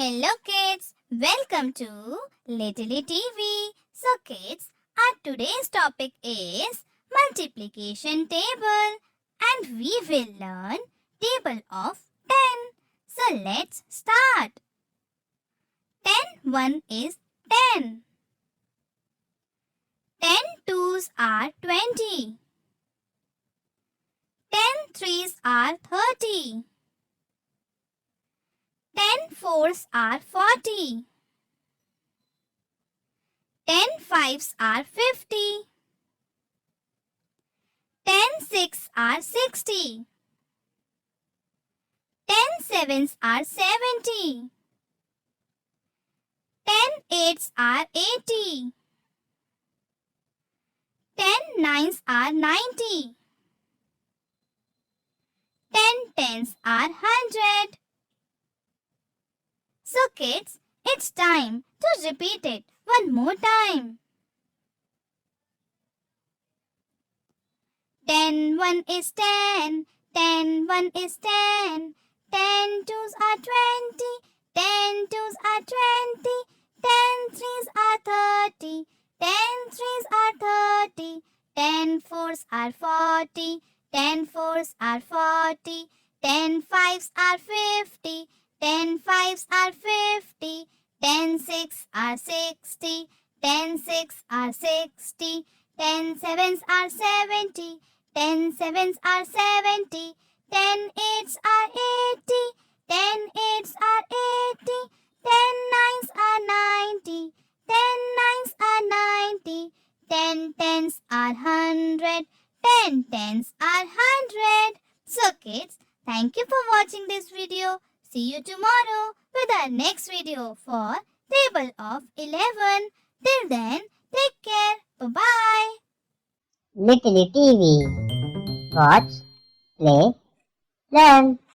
Hello kids, welcome to littleyTV. So kids, our today's topic is multiplication table and we will learn table of 10. So let's start. 1 is 10. 10 twos are 20. 10 threes are 30. 10 fours are 40. 10 fives are 50. 10 six are 60. 10 sevens are 70. 10 eights are 80. 10 nines are 90. 10 tens are 100. So kids, it's time to repeat it one more time. 10 1 is 10. 10 1 is 10. 10 twos are 20. 10 twos are 20. 10 threes are 30. 10 threes are 30. 10 fours are 40. 10 fours are 40. 10 fives are 50. 10 fives are 50. 10 six are 60. 10 six are 60. 10 sevens are 70. 10 sevens are 70. 10 eights are 80. 10 eights are 80. 10 nines are 90. 10 nines are 90. 10 tens are 100. 10 tens are 100. So kids, thank you for watching this video. See you tomorrow with our next video for table of 11. Till then, take care. Bye-bye. Little TV. Watch, play, learn.